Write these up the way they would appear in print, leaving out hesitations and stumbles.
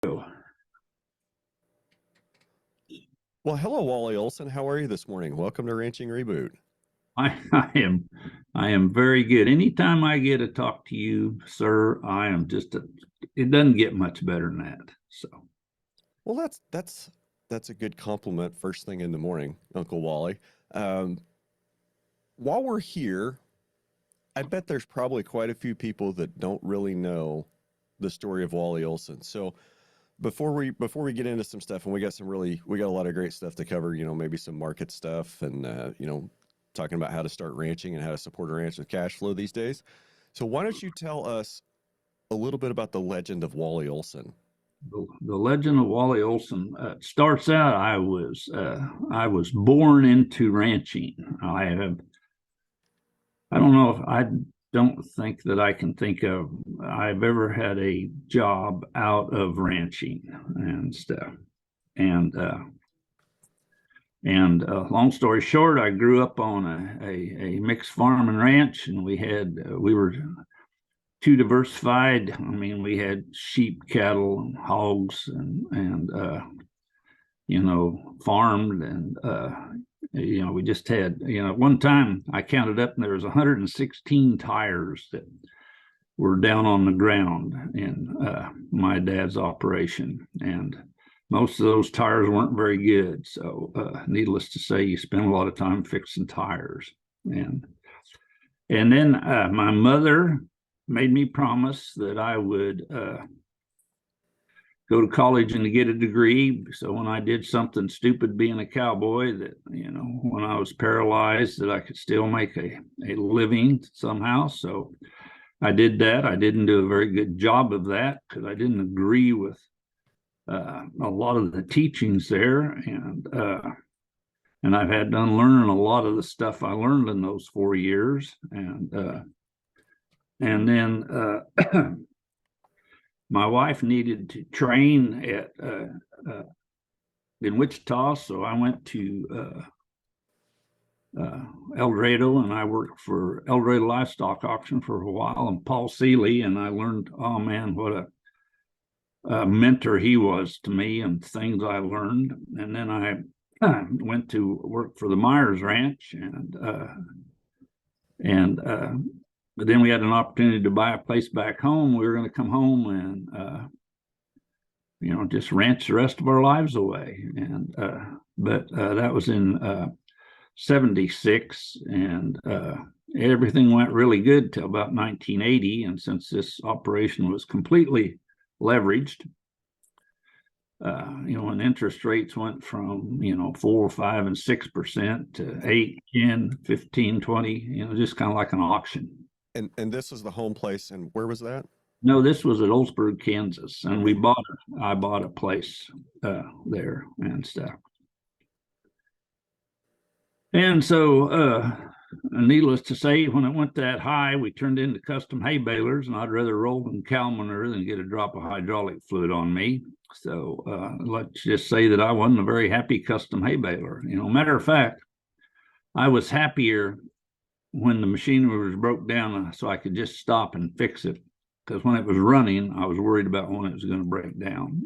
Well, hello, Wally Olson. How are you this morning? Welcome to Ranching Reboot. I am very good. Anytime I get to talk to you, sir, I am it doesn't get much better than that. So, well, that's a good compliment first thing in the morning, Uncle Wally. While we're here, I bet there's probably quite a few people that don't really know the story of Wally Olson. So before we get into some stuff, and we got a lot of great stuff to cover, maybe some market stuff and talking about how to start ranching and how to support a ranch with cash flow these days. So why don't you tell us a little bit about the legend of Wally Olson? the legend of Wally Olson starts out. I was born into ranching. I don't think that I can think of I've ever had a job out of ranching and stuff. And long story short, I grew up on a mixed farm and ranch, and we were too diversified. I mean, we had sheep, cattle, and hogs, and farmed, and we just had, one time I counted up and there was 116 tires that were down on the ground in my dad's operation, and most of those tires weren't very good. So needless to say, you spend a lot of time fixing tires. And then my mother made me promise that I would go to college and to get a degree. So when I did something stupid being a cowboy, that, when I was paralyzed, that I could still make a living somehow. So I did that. I didn't do a very good job of that because I didn't agree with a lot of the teachings there, and I've had to unlearn a lot of the stuff I learned in those 4 years, and then my wife needed to train at in Wichita, so I went to El Dorado, and I worked for El Dorado Livestock Auction for a while, and Paul Seeley, and I learned, oh man, what a mentor he was to me and things I learned. And then I went to work for the Myers Ranch, but then we had an opportunity to buy a place back home. We were going to come home and just ranch the rest of our lives away. And but that was in 76, and everything went really good till about 1980. And since this operation was completely leveraged, when interest rates went from 4, 5, and 6% to 8, 10, 15, 20, just kind of like an auction. And this is the home place, and where was that? No, this was at Oldsburg, Kansas, and I bought a place there and stuff. And so needless to say, when it went that high, we turned into custom hay balers, and I'd rather roll in cow manure than get a drop of hydraulic fluid on me. So let's just say that I wasn't a very happy custom hay baler. Matter of fact, I was happier when the machinery was broke down so I could just stop and fix it, because when it was running, I was worried about when it was going to break down.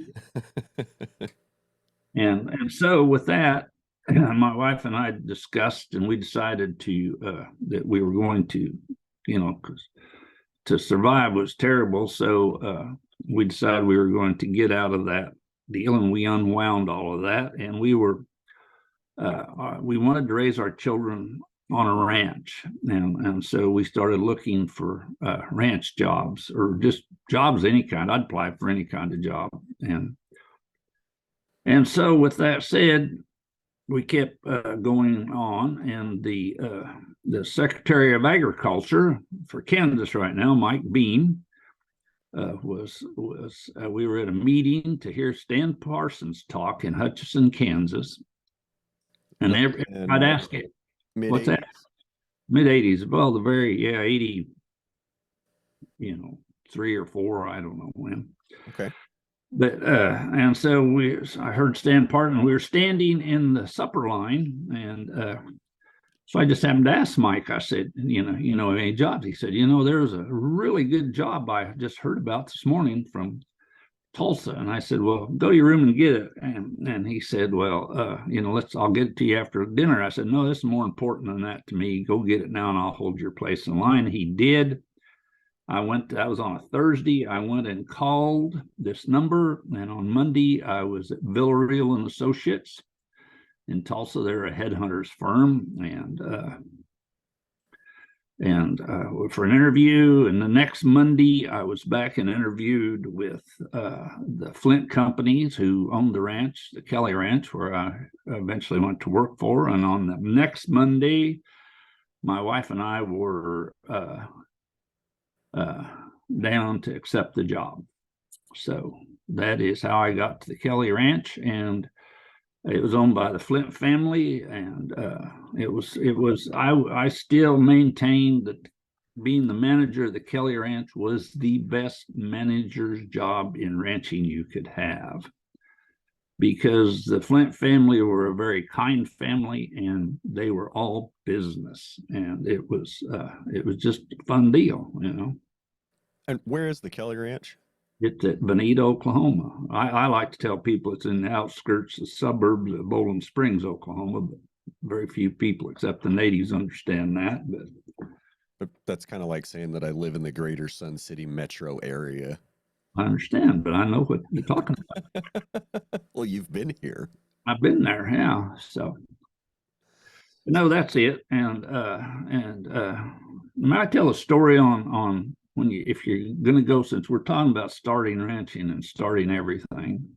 and so with that, my wife and I discussed, and we decided that we were going to, because to survive was terrible. So we decided we were going to get out of that deal, and we unwound all of that. And we wanted to raise our children on a ranch, and so we started looking for ranch jobs, or just jobs any kind. I'd apply for any kind of job, and so with that said, we kept going on, and the Secretary of Agriculture for Kansas right now, Mike Bean, we were at a meeting to hear Stan Parsons talk in Hutchinson, Kansas, and I'd ask it, what's that? Mid-80s. Well, 80, 3 or 4, I don't know when. Okay. But and so I heard Stan Parsons. We were standing in the supper line, and so I just happened to ask Mike. I said, any jobs? He said, there's a really good job I just heard about this morning from Tulsa. And I said, well, go to your room and get it. And he said, well, I'll get it to you after dinner. I said, no, this is more important than that to me. Go get it now and I'll hold your place in line. He did. That was on a Thursday. I went and called this number. And on Monday, I was at Villarreal and Associates in Tulsa. They're a headhunters firm. And for an interview. And the next Monday, I was back and interviewed with the Flint companies who owned the ranch, the Kelly Ranch, where I eventually went to work for. And on the next Monday, my wife and I were down to accept the job. So that is how I got to the Kelly Ranch. And it was owned by the Flint family, and I still maintain that being the manager of the Kelly Ranch was the best manager's job in ranching you could have, because the Flint family were a very kind family and they were all business, and it was just a fun deal, And where is the Kelly Ranch? It's at Bonita, Oklahoma. I like to tell people it's in the outskirts, the suburbs of Bowling Springs, Oklahoma, but very few people except the natives understand that. But that's kind of like saying that I live in the greater Sun City metro area. I understand, but I know what you're talking about. Well, you've been here. I've been there, yeah. So, no, that's it. And may I tell a story on if you're going to go, since we're talking about starting ranching and starting everything.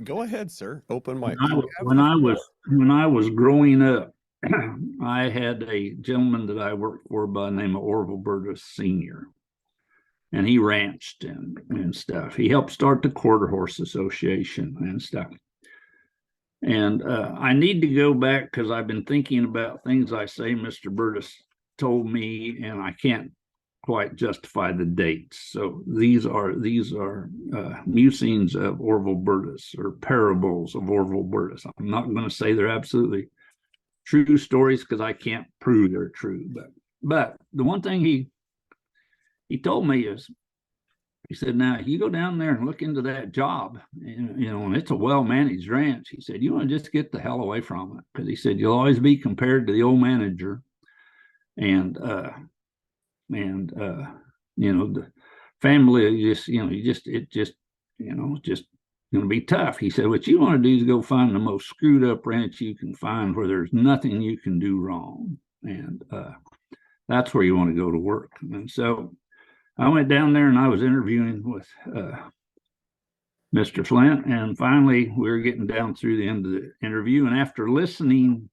Go ahead, sir. Open mic. When I was growing up, I had a gentleman that I worked for by the name of Orville Burgess Sr., and he ranched and stuff. He helped start the Quarter Horse Association and stuff. And I need to go back because I've been thinking about things I say Mr. Burgess told me, and I can't quite justify the dates. So these are musings of Orville Burgess, or parables of Orville Burgess. I'm not going to say they're absolutely true stories because I can't prove they're true. But the one thing he told me is, he said, now you go down there and look into that job, and it's a well-managed ranch. He said, you want to just get the hell away from it, because he said you'll always be compared to the old manager, and the family just going to be tough. He said, what you want to do is go find the most screwed up ranch you can find where there's nothing you can do wrong, and that's where you want to go to work. And so I went down there and I was interviewing with Mr. Flint, and finally we were getting down through the end of the interview, and after listening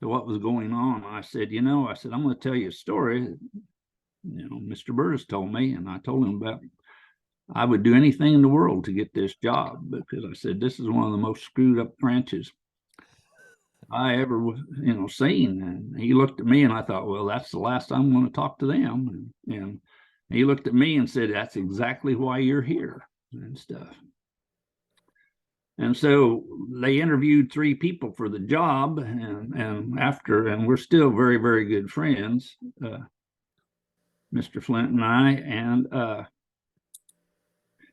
to what was going on, I said, I'm going to tell you a story. Mr. Burgess told me, and I told him about I would do anything in the world to get this job, because I said, this is one of the most screwed up ranches I ever was, seen. And he looked at me, and I thought, well, that's the last I'm going to talk to them. And he looked at me and said, that's exactly why you're here and stuff. And so they interviewed 3 people for the job, and we're still very, very good friends, Mr. Flint and I. And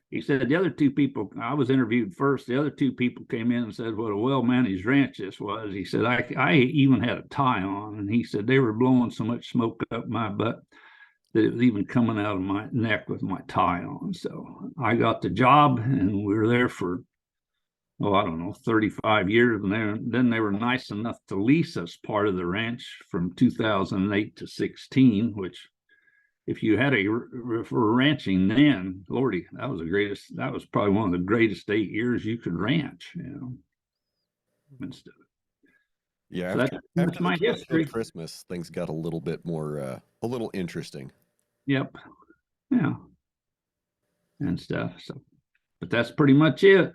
he said the other 2 people, I was interviewed first. The other 2 people came in and said what a well-managed ranch this was. He said, I even had a tie on, and he said they were blowing so much smoke up my butt that it was even coming out of my neck with my tie on. So I got the job, and we were there for, 35 years. And then they were nice enough to lease us part of the ranch from 2008 to 16, which, if you had for ranching then, Lordy, that was probably one of the greatest 8 years you could ranch, and stuff. Yeah, so that's my history. Christmas, things got a little bit more, a little interesting. Yep. Yeah. And stuff. So, but that's pretty much it.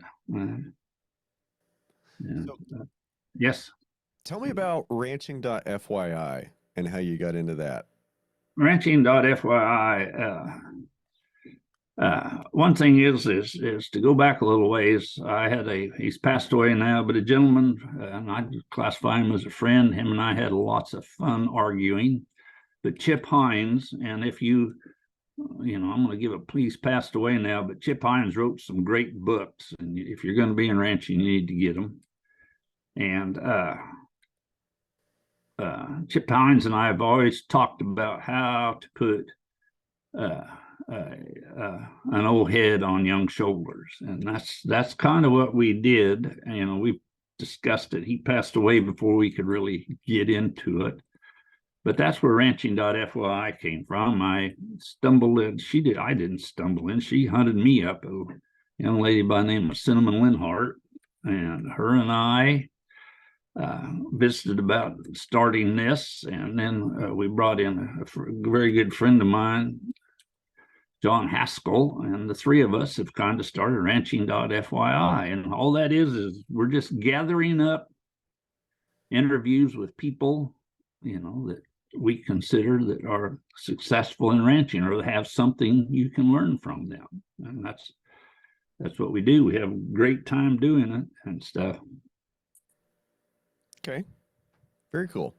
Yes. Tell me about Ranching.FYI and how you got into that. Ranching.FYI. One thing is to go back a little ways. I had he's passed away now, but a gentleman, and I classify him as a friend. Him and I had lots of fun arguing. But Chip Hines, and if you I'm going to give it, he's passed away now, but Chip Hines wrote some great books. And if you're going to be in ranching, you need to get them. And Chip Hines and I have always talked about how to put an old head on young shoulders. And that's kind of what we did. We discussed it. He passed away before we could really get into it. But that's where Ranching.FYI came from. I stumbled in. I didn't stumble in. She hunted me up, a young lady by the name of Cinnamon Linhart. And her and I visited about starting this. And then we brought in a very good friend of mine, John Haskell, and the three of us have kind of started Ranching.FYI. And all that is we're just gathering up interviews with people, that we consider that are successful in ranching or have something you can learn from them. And that's what we do. We have a great time doing it and stuff. Okay. Very cool.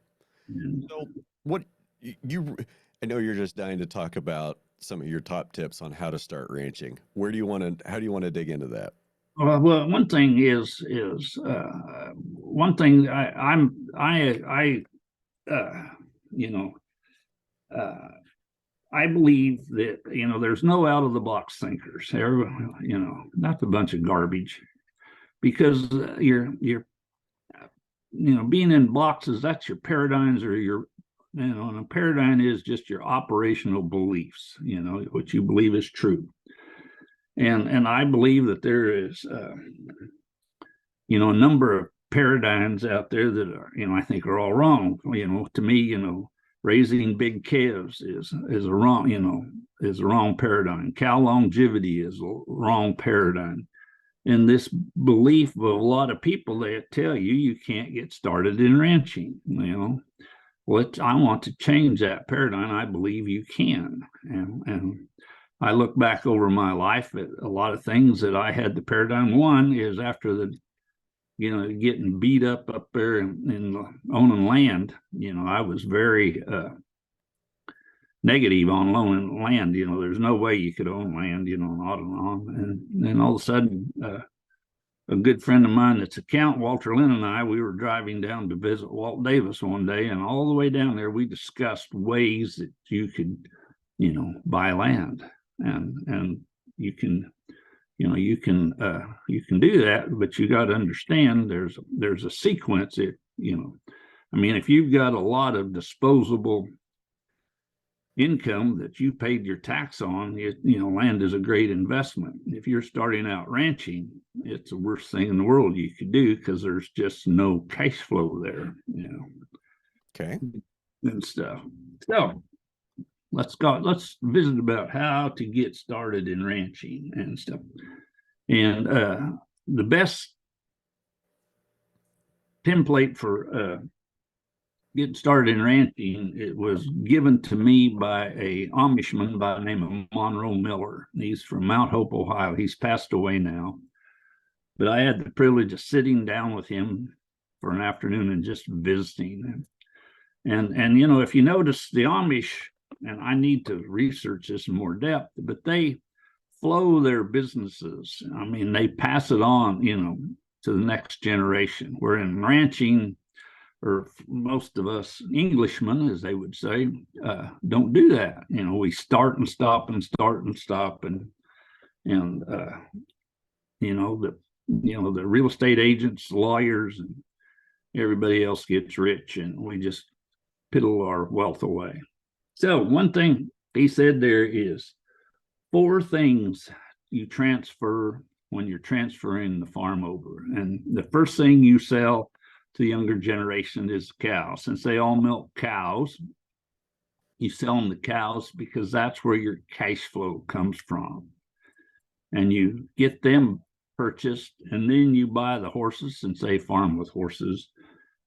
And So what I know you're just dying to talk about some of your top tips on how to start ranching. How do you want to dig into that? well, one thing is one thing I believe that there's no out of the box thinkers. Not a bunch of garbage, because you're being in boxes, that's your paradigms, or and a paradigm is just your operational beliefs, what you believe is true. And I believe that there is a number of paradigms out there that are, I think are all wrong. To me, raising big calves is a wrong, is a wrong paradigm. Cow longevity is a wrong paradigm. And this belief of a lot of people, they tell you can't get started in ranching. I want to change that paradigm. I believe you can. And I look back over my life at a lot of things that I had the paradigm. One is after getting beat up there in owning land. I was very negative on owning land. There's no way you could own land, on and on. And then all of a sudden, a good friend of mine that's accountant, Walter Lynn, and I, we were driving down to visit Walt Davis one day, and all the way down there, we discussed ways that you could, buy land, and you can do that, but you got to understand there's a sequence. If you've got a lot of disposable income that you paid your tax on, land is a great investment. If you're starting out ranching, it's the worst thing in the world you could do, because there's just no cash flow there, Okay. and stuff. So let's visit about how to get started in ranching and stuff. And the best template for getting started in ranching, it was given to me by a Amishman by the name of Monroe Miller. He's from Mount Hope, Ohio. He's passed away now, but I had the privilege of sitting down with him for an afternoon and just visiting. And if you notice, the Amish, and I need to research this in more depth, but they flow their businesses. They pass it on, to the next generation. Where in ranching, or most of us Englishmen, as they would say, don't do that. We start and stop and start and stop, and the real estate agents, lawyers, and everybody else gets rich, and we just piddle our wealth away. So one thing he said there is 4 things you transfer when you're transferring the farm over. And the first thing you sell to the younger generation is cows. Since they all milk cows, you sell them the cows because that's where your cash flow comes from. And you get them purchased, and then you buy the horses, since they farm with horses,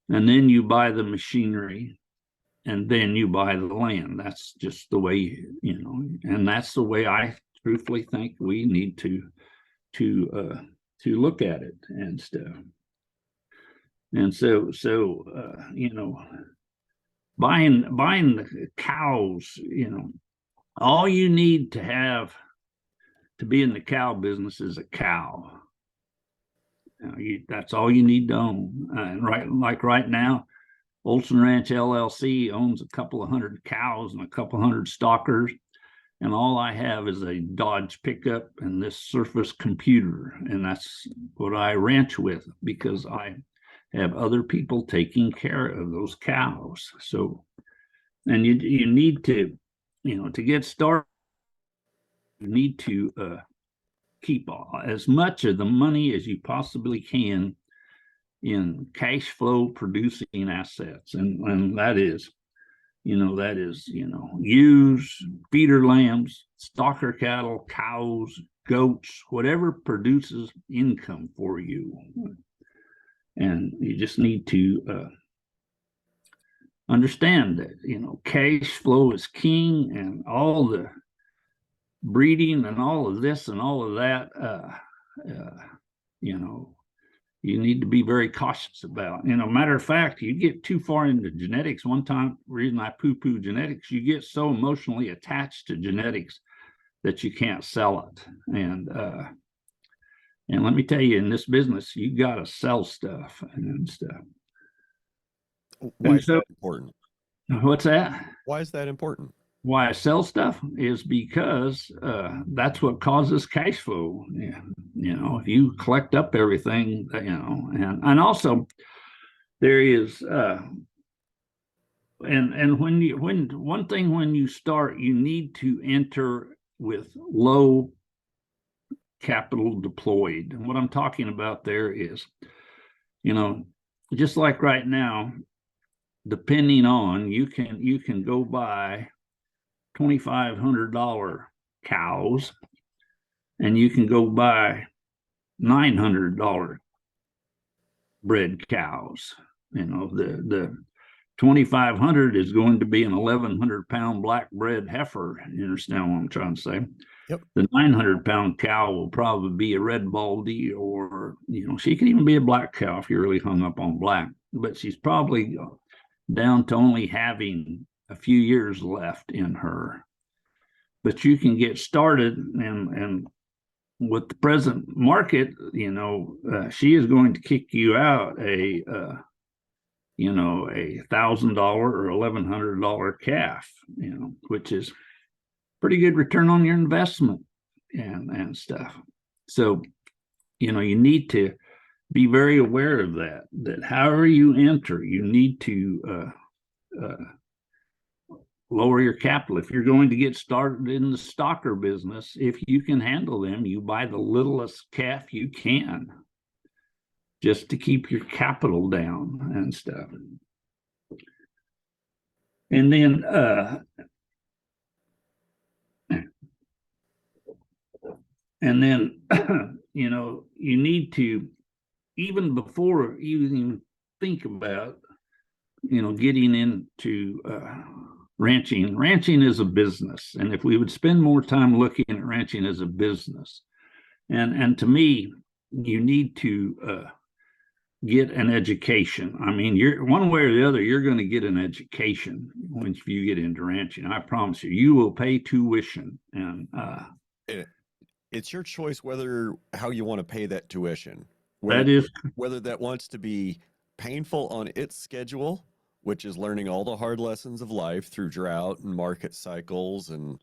and then you buy the machinery, and then you buy the land. That's just the way, and that's the way I truthfully think we need to look at it and stuff. And so buying the cows, all you need to have to be in the cow business is a cow. That's all you need to own. And right now, Olson Ranch LLC owns a couple of hundred cows and a couple hundred stockers. And all I have is a Dodge pickup and this Surface computer. And that's what I ranch with, because I have other people taking care of those cows. So, and you need to, to get started, you need to keep as much of the money as you possibly can in cash flow producing assets. And that is, ewes, feeder lambs, stocker cattle, cows, goats, whatever produces income for you. And you just need to understand that, cash flow is king, and all the breeding and all of this and all of that, you need to be very cautious about. Matter of fact, you get too far into genetics. One time, reason I poo-poo genetics, you get so emotionally attached to genetics that you can't sell it. And let me tell you, in this business, you got to sell stuff and stuff. Why is that important? What's that? Why is that important? Why I sell stuff is because that's what causes cash flow. Yeah. If you collect up everything, and also there is and when you start, you need to enter with low capital deployed. And what I'm talking about there is, just like right now, depending on, you can go buy $2,500 cows, and you can go buy $900 bred cows. The 2,500 is going to be an 1,100-pound black bred heifer. You understand what I'm trying to say? Yep. The 900-pound cow will probably be a red baldy, or she could even be a black cow if you're really hung up on black. But she's probably down to only having a few years left in her. But you can get started, and with the present market, she is going to kick you out a $1,000 or $1,100 calf, which is pretty good return on your investment and stuff. So, you need to be very aware of that however you enter, you need to lower your capital. If you're going to get started in the stocker business, if you can handle them, you buy the littlest calf you can, just to keep your capital down and stuff. And then you need to, even before you even think about getting into ranching is a business. And if we would spend more time looking at ranching as a business, and to me, you need to get an education. I mean, you're one way or the other, you're going to get an education once you get into ranching. I promise you will pay tuition. And it's your choice how you want to pay that tuition. Whether that wants to be painful on its schedule, which is learning all the hard lessons of life through drought and market cycles and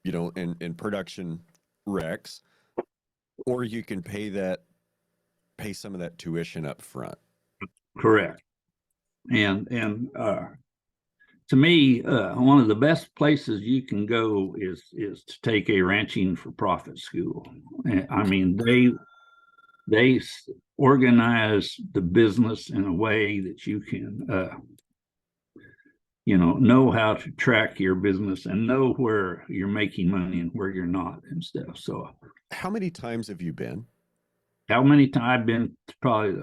and production wrecks, or you can pay some of that tuition up front. Correct. And to me, one of the best places you can go is to take a ranching for profit school. I mean, they organize the business in a way that you can know how to track your business and know where you're making money and where you're not and stuff. So how many times have you been? How many times? I've been to probably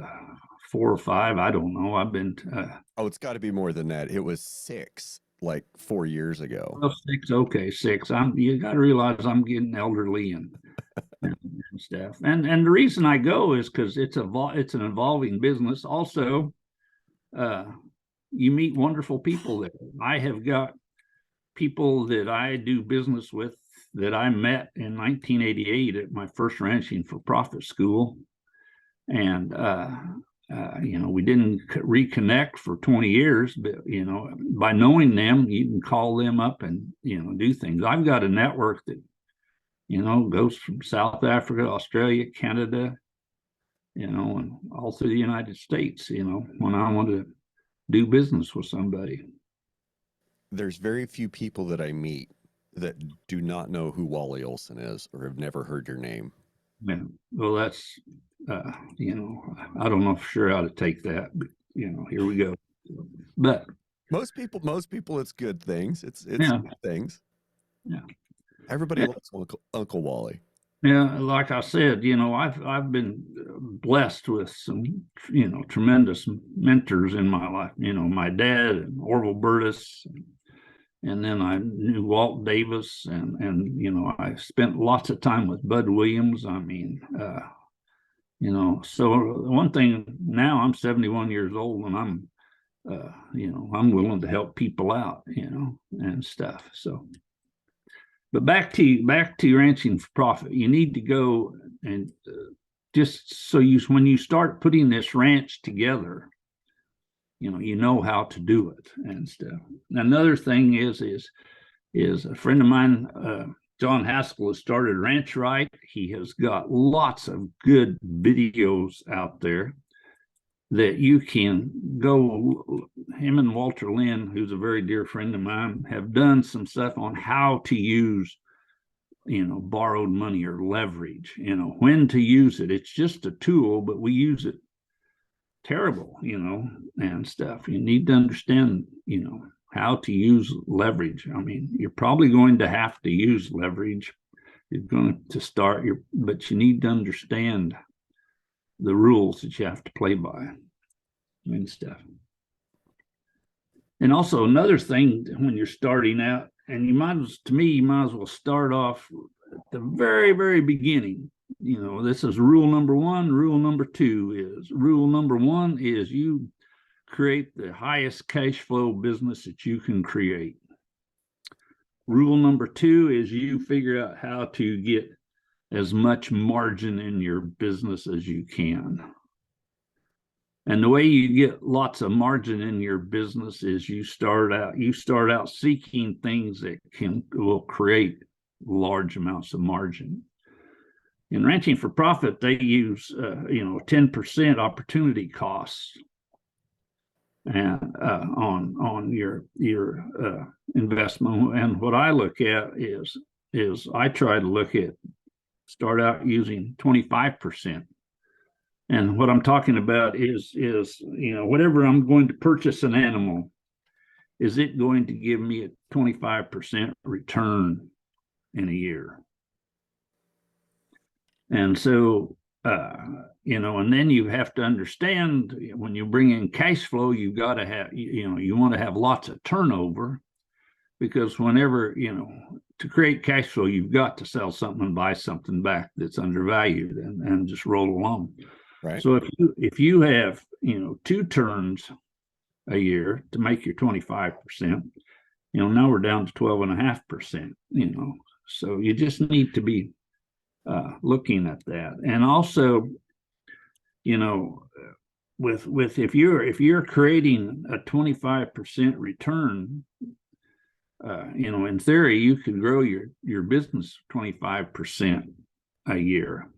4 or 5. I don't know. I've been to, it's got to be more than that. It was 6 like 4 years ago. Well, 6. Okay, 6. You got to realize I'm getting elderly and stuff. And the reason I go is because it's an evolving business. Also, you meet wonderful people there. I have got people that I do business with that I met in 1988 at my first Ranching for Profit school. And, we didn't reconnect for 20 years, but, by knowing them, you can call them up and, do things. I've got a network that, goes from South Africa, Australia, Canada, and all through the United States, when I want to do business with somebody. There's very few people that I meet that do not know who Wally Olson is or have never heard your name. Yeah. Well, that's, I don't know for sure how to take that, but, here we go. But most people, it's good things. It's yeah. good things. Yeah. Everybody loves Uncle Wally. Yeah, like I said, I've been blessed with some, tremendous mentors in my life. My dad and Orville Burtis, and then I knew Walt Davis, and I spent lots of time with Bud Williams. I mean, so one thing now, I'm 71 years old, and I'm, I'm willing to help people out, and stuff. So. But back to Ranching for Profit, you need to go and just so when you start putting this ranch together, you know how to do it and stuff. Another thing is a friend of mine, John Haskell, has started Ranch Right. He has got lots of good videos out there that you can go. Him and Walter Lynn, who's a very dear friend of mine, have done some stuff on how to use, borrowed money or leverage, when to use it. It's just a tool, but we use it terrible, and stuff. You need to understand, how to use leverage. I mean, you're probably going to have to use leverage. You're going to start but you need to understand the rules that you have to play by and stuff. And also another thing, when you're starting out, and you might as well start off at the very, very beginning. This is rule number one. Rule number one is you create the highest cash flow business that you can create. Rule number two is you figure out how to get as much margin in your business as you can. And the way you get lots of margin in your business is you start out seeking things that will create large amounts of margin. In Ranching for Profit, they use 10% opportunity costs and on your investment. And what I look at is I try to start out using 25%. And what I'm talking about is whatever I'm going to purchase an animal, is it going to give me a 25% return in a year? And so, and then you have to understand, when you bring in cash flow, you've got to have, you want to have lots of turnover, because whenever, to create cash flow, you've got to sell something and buy something back that's undervalued and just roll along. Right. So if you have, 2 turns a year to make your 25%, now we're down to 12.5%, so you just need to be looking at that. And also, with if you're creating a 25% return, in theory, you could grow your business 25% a year.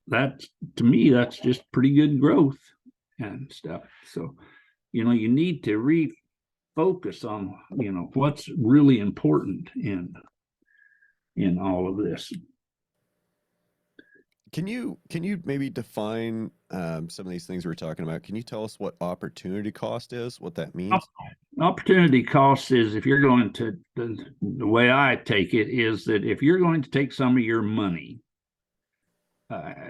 To me, that's just pretty good growth and stuff. So, you need to refocus on, what's really important in all of this. Can you maybe define some of these things we're talking about? Can you tell us what opportunity cost is, what that means? Opportunity cost is, if you're going to, the way I take it is that if you're going to take some of your money,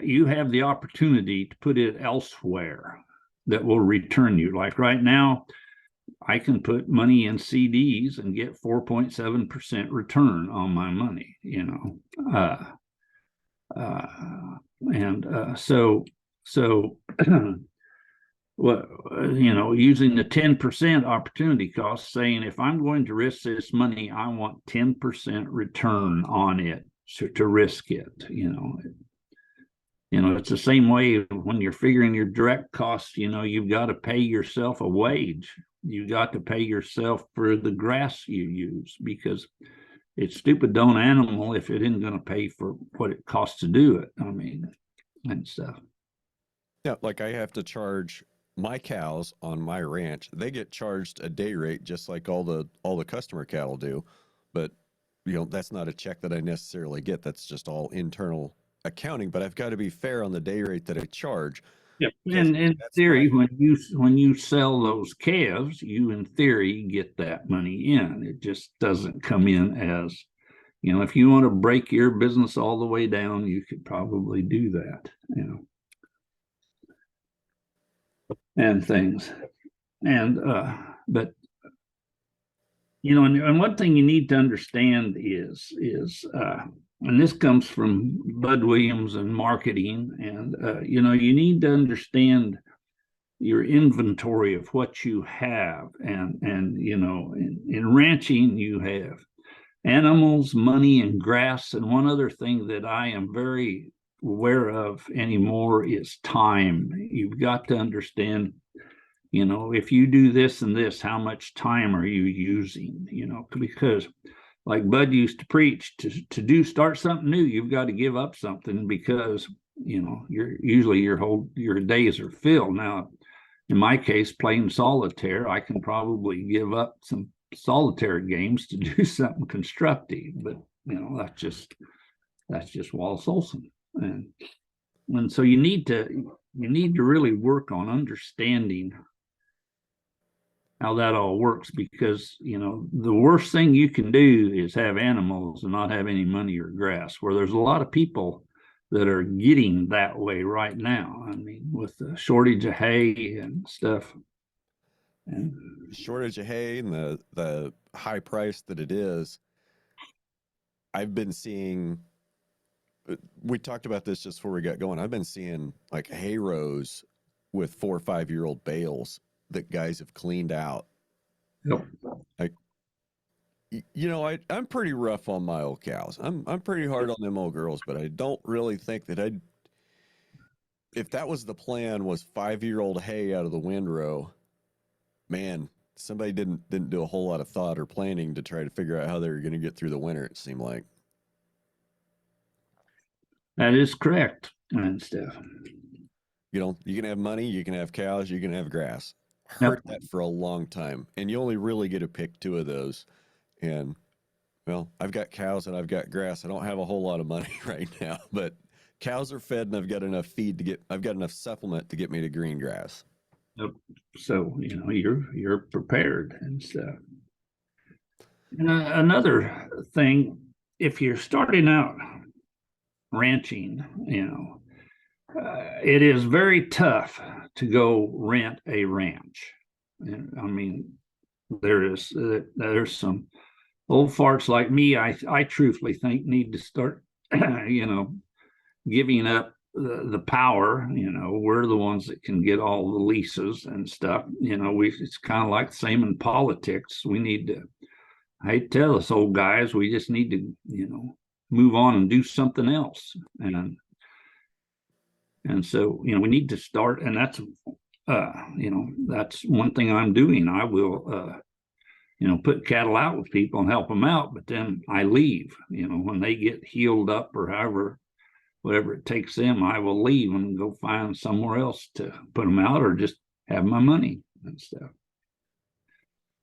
you have the opportunity to put it elsewhere that will return you. Like right now, I can put money in CDs and get 4.7% return on my money, so Well, using the 10% opportunity cost, saying if I'm going to risk this money, I want 10% return on it to risk it. It's the same way when you're figuring your direct costs. You've got to pay yourself a wage. You got to pay yourself for the grass you use, because it's stupid to own an animal if it isn't going to pay for what it costs to do it. And stuff. Yeah, like I have to charge my cows on my ranch. They get charged a day rate just like all the customer cattle do. But that's not a check that I necessarily get. That's just all internal accounting, but I've got to be fair on the day rate that I charge. Yep. Because And in that's theory, my when you sell those calves, you in theory get that money in. It just doesn't come in as, if you want to break your business all the way down, you could probably do that, and things. And but and one thing you need to understand is and this comes from Bud Williams and marketing, and you need to understand your inventory of what you have, and in ranching you have animals, money, and grass. And one other thing that I am very aware of anymore is time. You've got to understand, if you do this and this, how much time are you using? Because like Bud used to preach, to start something new, you've got to give up something, because your days are filled. Now, in my case, playing solitaire, I can probably give up some solitaire games to do something constructive. But that's just Wallace Olson. And so you need to really work on understanding how that all works, because the worst thing you can do is have animals and not have any money or grass, where there's a lot of people that are getting that way right now. I mean, with the shortage of hay and stuff. And shortage of hay and the high price that it is. I've been seeing, we talked about this just before we got going. I've been seeing like hay rows with 4 or 5 year old bales that guys have cleaned out. yep. Like, I'm pretty rough on my old cows. I'm pretty hard on them old girls, but I don't really think that if that was the plan, was 5 year old hay out of the windrow, man, somebody didn't do a whole lot of thought or planning to try to figure out how they were going to get through the winter, it seemed like. That is correct and stuff. You can have money, you can have cows, you can have grass. Heard Yep. that for a long time, and you only really get to pick two of those. And well, I've got cows and I've got grass. I don't have a whole lot of money right now, but cows are fed and I've got enough I've got enough supplement to get me to green grass. Yep. So you're prepared and stuff. And another thing, if you're starting out ranching, it is very tough to go rent a ranch. And, I mean, there's some old farts like me, I truthfully think need to start, giving up the power. We're the ones that can get all the leases and stuff. It's kind of like the same in politics. We need to, I hate to tell us old guys, we just need to, move on and do something else. And so, we need to start, and that's, that's one thing I'm doing. I will, put cattle out with people and help them out, but then I leave, when they get healed up or whatever it takes them, I will leave and go find somewhere else to put them out, or just have my money and stuff.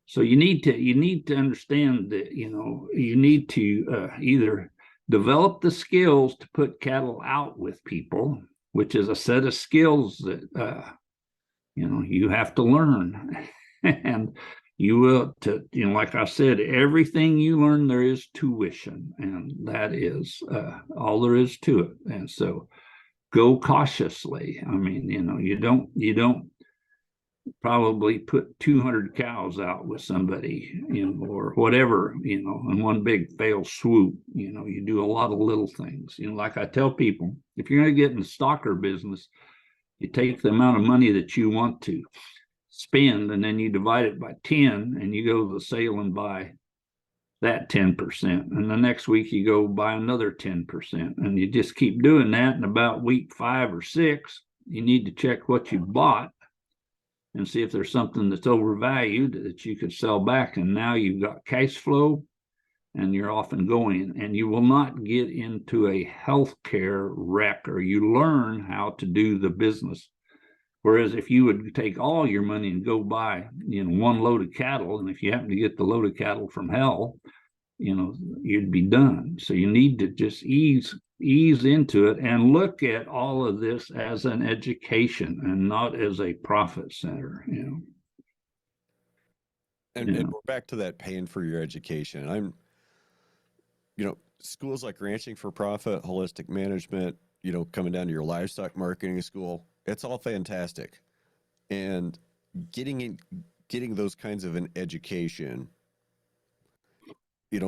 So you need to understand that, you need to either develop the skills to put cattle out with people, which is a set of skills that, you have to learn. And you will, like I said, everything you learn, there is tuition, and that is all there is to it. And so go cautiously. I mean, you don't probably put 200 cows out with somebody, or whatever, in one big fail swoop. You do a lot of little things. Like I tell people, if you're going to get in the stocker business, You take the amount of money that you want to spend, and then you divide it by 10, and you go to the sale and buy that 10%. And the next week you go buy another 10%. And you just keep doing that. And about week 5 or 6, you need to check what you bought and see if there's something that's overvalued that you could sell back. And now you've got cash flow and you're off and going. And you will not get into a healthcare wreck, or you learn how to do the business. Whereas if you would take all your money and go buy, one load of cattle, and if you happen to get the load of cattle from hell, you'd be done. So you need to just ease into it and look at all of this as an education and not as a profit center. And we're back to that paying for your education. Schools like Ranching for Profit, Holistic Management, coming down to your livestock marketing school, it's all fantastic. And getting those kinds of an education,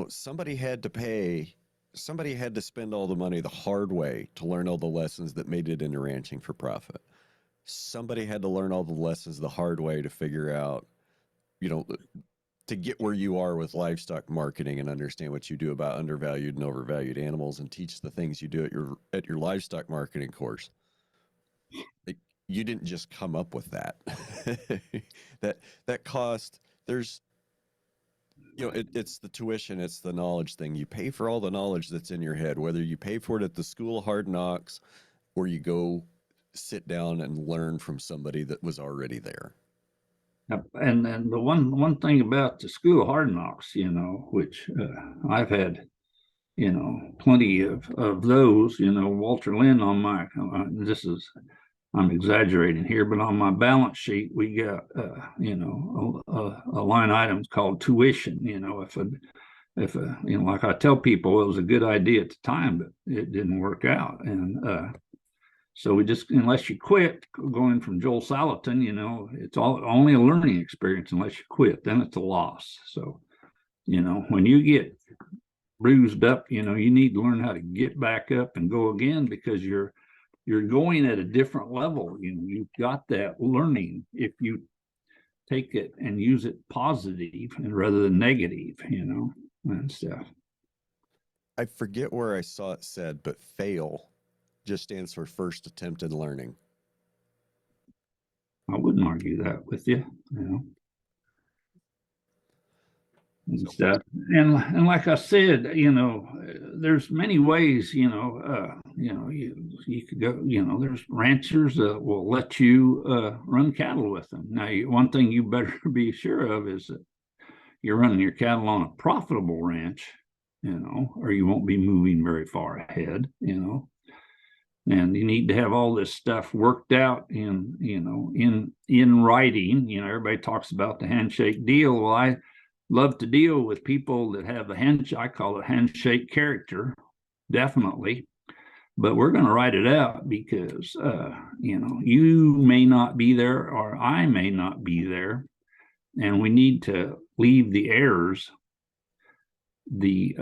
somebody had to spend all the money the hard way to learn all the lessons that made it into Ranching for Profit. Somebody had to learn all the lessons the hard way to figure out, to get where you are with livestock marketing and understand what you do about undervalued and overvalued animals and teach the things you do at your livestock marketing course. Like, you didn't just come up with that. that cost, there's, it's the tuition, it's the knowledge thing. You pay for all the knowledge that's in your head, whether you pay for it at the School of Hard Knocks or you go sit down and learn from somebody that was already there. And then the one thing about the School of Hard Knocks, which I've had, plenty of those, Walter Lynn on my, I'm exaggerating here, but on my balance sheet, we got, a line item called tuition. If like I tell people, it was a good idea at the time, but it didn't work out. And so we just, unless you quit, going from Joel Salatin, it's only a learning experience unless you quit, then it's a loss. So, when you get bruised up, you need to learn how to get back up and go again, because you're going at a different level. You've got that learning if you take it and use it positive and rather than negative, and stuff. I forget where I saw it said, but fail just stands for first attempt at learning. I wouldn't argue that with you, and stuff. And like I said, there's many ways, you could go, there's ranchers that will let you run cattle with them. Now, one thing you better be sure of is that you're running your cattle on a profitable ranch, or you won't be moving very far ahead, and you need to have all this stuff worked out in writing. Everybody talks about the handshake deal. Well, I love to deal with people that have a handshake. I call it handshake character, definitely. But we're going to write it out because, you may not be there or I may not be there. And we need to leave the heirs the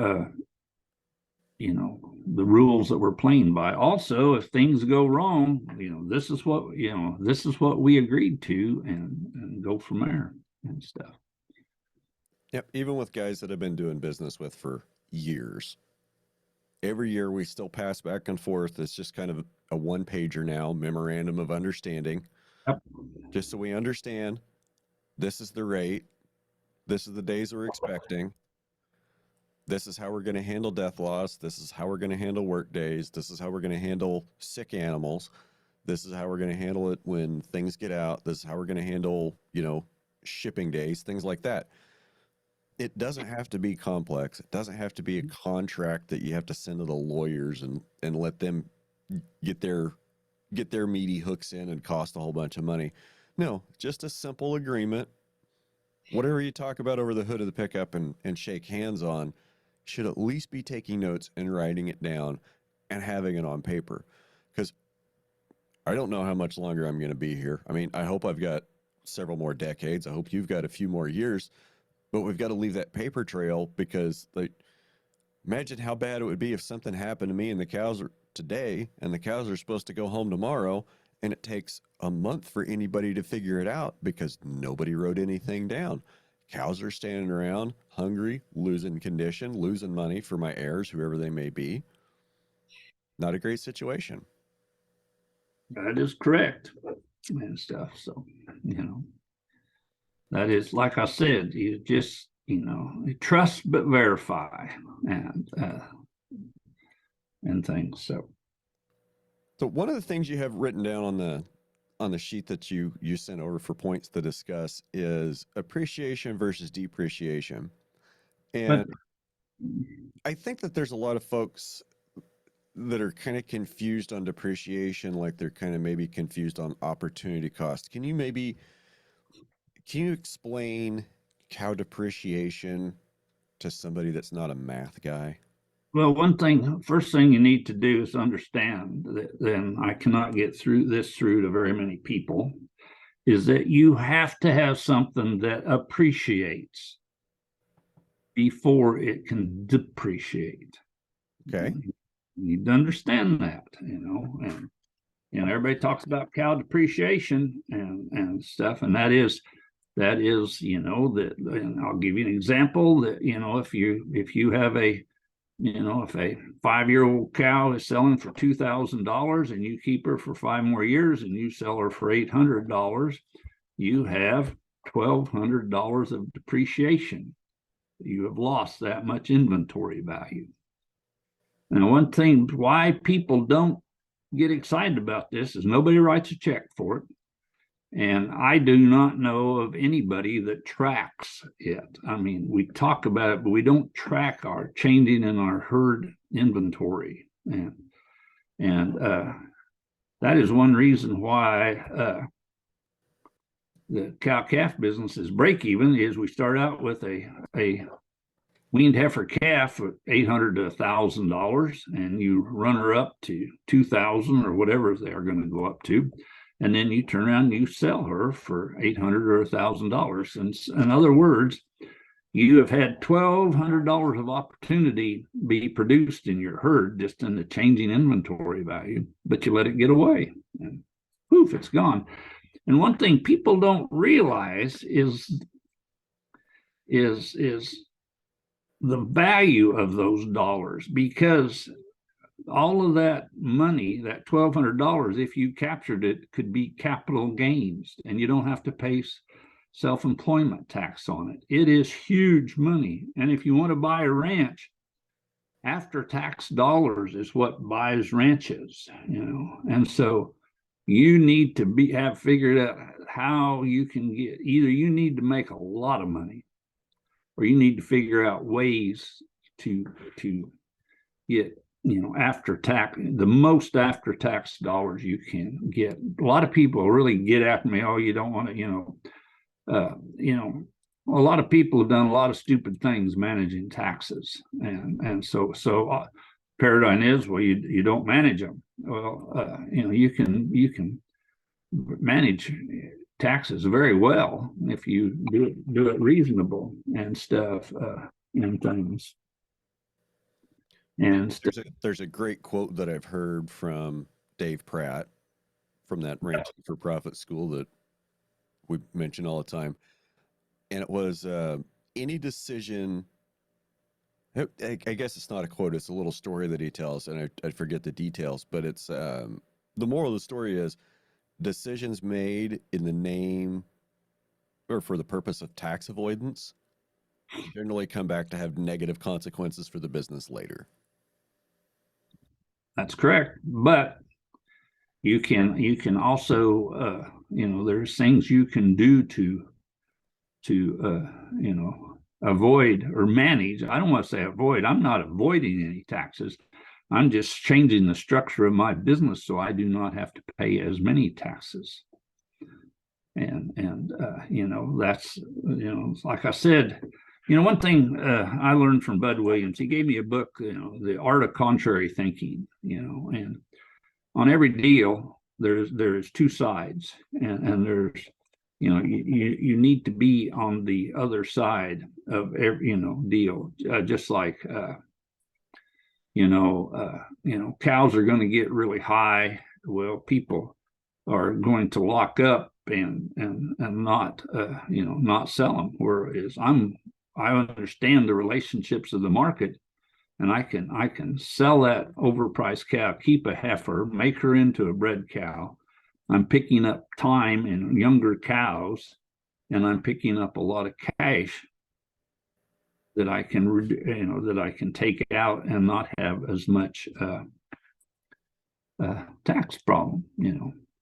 rules that we're playing by. Also, if things go wrong, this is what we agreed to, and go from there and stuff. Yep. Even with guys that I've been doing business with for years, every year we still pass back and forth. It's just kind of a one-pager now, memorandum of understanding. Yep. Just so we understand, this is the rate, this is the days we're expecting, this is how we're going to handle death loss, this is how we're going to handle work days, this is how we're going to handle sick animals, this is how we're going to handle it when things get out, this is how we're going to handle, shipping days, things like that. It doesn't have to be complex. It doesn't have to be a contract that you have to send to the lawyers and let them get their meaty hooks in and cost a whole bunch of money. No, just a simple agreement. Whatever you talk about over the hood of the pickup and shake hands on, should at least be taking notes and writing it down and having it on paper. Because I don't know how much longer I'm going to be here. I mean, I hope I've got several more decades. I hope you've got a few more years. But we've got to leave that paper trail, because imagine how bad it would be if something happened to me and the cows are today, and the cows are supposed to go home tomorrow, and it takes a month for anybody to figure it out because nobody wrote anything down. Cows are standing around hungry, losing condition, losing money for my heirs, whoever they may be. Not a great situation. That is correct and stuff. So, that is, like I said, you just, trust but verify and things. So one of the things you have written down on the sheet that you sent over for points to discuss is appreciation versus depreciation. And I think that there's a lot of folks that are kind of confused on depreciation, like they're kind of maybe confused on opportunity cost. Can you explain cow depreciation to somebody that's not a math guy? well, first thing you need to do is understand that, then I cannot get through to very many people, is that you have to have something that appreciates before it can depreciate. Okay. You need to understand that, and everybody talks about cow depreciation and stuff, and that is, that, and I'll give you an example that, if you have if a 5-year-old cow is selling for $2,000 and you keep her for 5 more years and you sell her for $800, you have $1,200 of depreciation. You have lost that much inventory value. Now, one thing why people don't get excited about this is nobody writes a check for it. And I do not know of anybody that tracks it. I mean, we talk about it, but we don't track our changing in our herd inventory. And that is one reason why the cow-calf business is break even, is we start out with a weaned heifer calf at $800 to $1,000, and you run her up to $2,000 or whatever they are going to go up to. And then you turn around and you sell her for $800 or $1,000. And in other words, you have had $1,200 of opportunity be produced in your herd just in the changing inventory value, but you let it get away, and poof, it's gone. And one thing people don't realize is the value of those dollars, because all of that money, that $1,200, if you captured it, could be capital gains, and you don't have to pay self-employment tax on it. It is huge money. And if you want to buy a ranch, after-tax dollars is what buys ranches, And so you need to have figured out how you can get, either you need to make a lot of money, or you need to figure out ways to get, after tax, the most after tax dollars you can get. A lot of people really get after me, oh, you don't want to, a lot of people have done a lot of stupid things managing taxes, and so paradigm is, well, you don't manage them. Well, you can manage taxes very well if you do it reasonable and stuff, and things. And there's a great quote that I've heard from Dave Pratt from that Ranching for Profit school that we mention all the time. And it was, any decision, I guess it's not a quote, it's a little story that he tells, and I forget the details, but it's, the moral of the story is decisions made in the name or for the purpose of tax avoidance generally come back to have negative consequences for the business later. That's correct. But you can also, there's things you can do to avoid or manage. I don't want to say avoid. I'm not avoiding any taxes. I'm just changing the structure of my business so I do not have to pay as many taxes. And that's, like I said, one thing I learned from Bud Williams, he gave me a book, The Art of Contrary Thinking, and on every deal, there's two sides, and there's, you need to be on the other side of every, deal, just like, cows are going to get really high. Well, people are going to lock up and not not sell them. Whereas I understand the relationships of the market, and I can sell that overpriced cow, keep a heifer, make her into a bred cow. I'm picking up time in younger cows, and I'm picking up a lot of cash that I can take out and not have as much tax problem.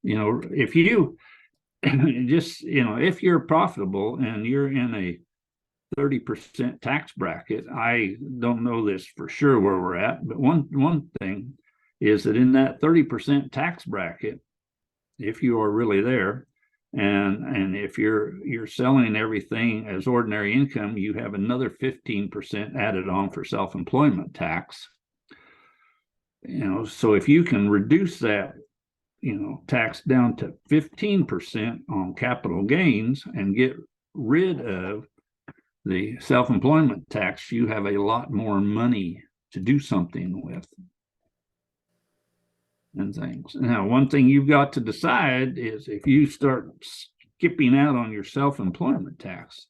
If you just if you're profitable and you're in a 30% tax bracket, I don't know this for sure where we're at, but one thing is that in that 30% tax bracket, if you are really there, and if you're selling everything as ordinary income, you have another 15% added on for self-employment tax. So if you can reduce that tax down to 15% on capital gains and get rid of the self-employment tax, you have a lot more money to do something with and things. Now, one thing you've got to decide is if you start skipping out on your self-employment tax,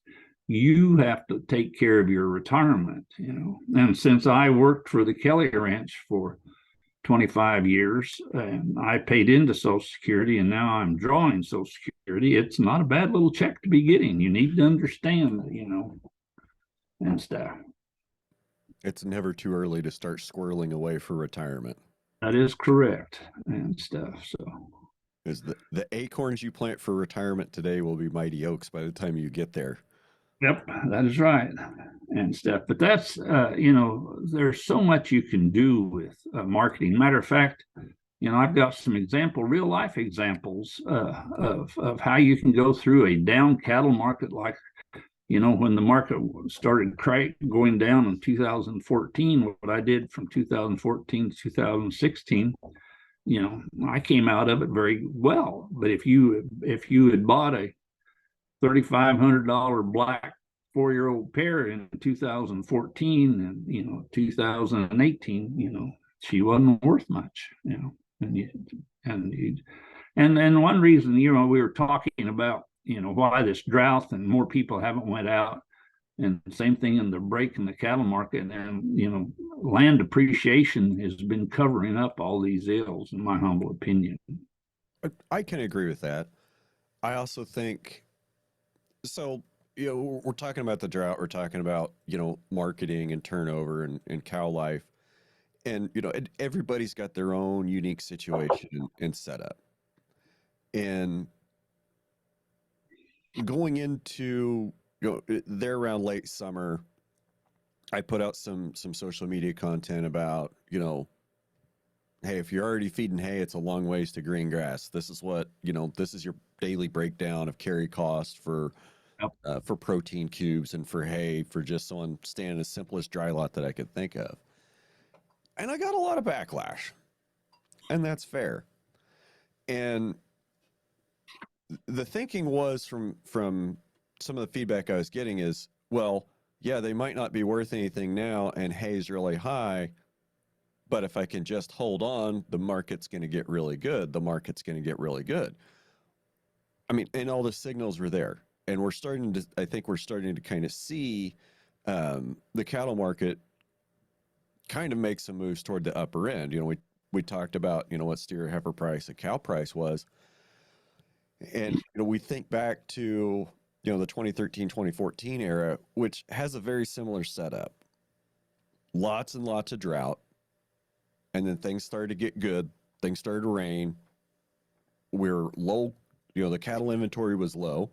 you have to take care of your retirement, And since I worked for the Kelly Ranch for 25 years and I paid into Social Security and now I'm drawing Social Security, it's not a bad little check to be getting. You need to understand, and stuff. It's never too early to start squirreling away for retirement. That is correct and stuff. So, because the acorns you plant for retirement today will be mighty oaks by the time you get there. Yep, that is right and stuff. But that's there's so much you can do with marketing. Matter of fact, I've got some real life examples of how you can go through a down cattle market, like when the market started going down in 2014. What I did from 2014 to 2016, I came out of it very well. But if you had bought a $3,500 black 4-year-old pair in 2014 and 2018, she wasn't worth much, and one reason, we were talking about why this drought and more people haven't went out, and same thing in the break in the cattle market, and land depreciation has been covering up all these ills, in my humble opinion. I can agree with that. I also think so. We're talking about the drought. We're talking about marketing and turnover and cow life, and everybody's got their own unique situation and setup. And going into there around late summer, I put out some social media content about hey, if you're already feeding hay, it's a long ways to green grass. This is what this is your daily breakdown of carry cost for protein cubes and for hay, for just someone staying in the simplest dry lot that I could think of. And I got a lot of backlash, and that's fair. And the thinking was from some of the feedback I was getting is, well, yeah, they might not be worth anything now, and hay's really high, but if I can just hold on, the market's going to get really good. The market's going to get really good. I mean, and all the signals were there, and I think we're starting to kind of see the cattle market kind of make some moves toward the upper end. We talked about what steer heifer price and cow price was, and we think back to the 2013 2014 era, which has a very similar setup. Lots and lots of drought, and then things started to get good. Things started to rain. We're low. The cattle inventory was low,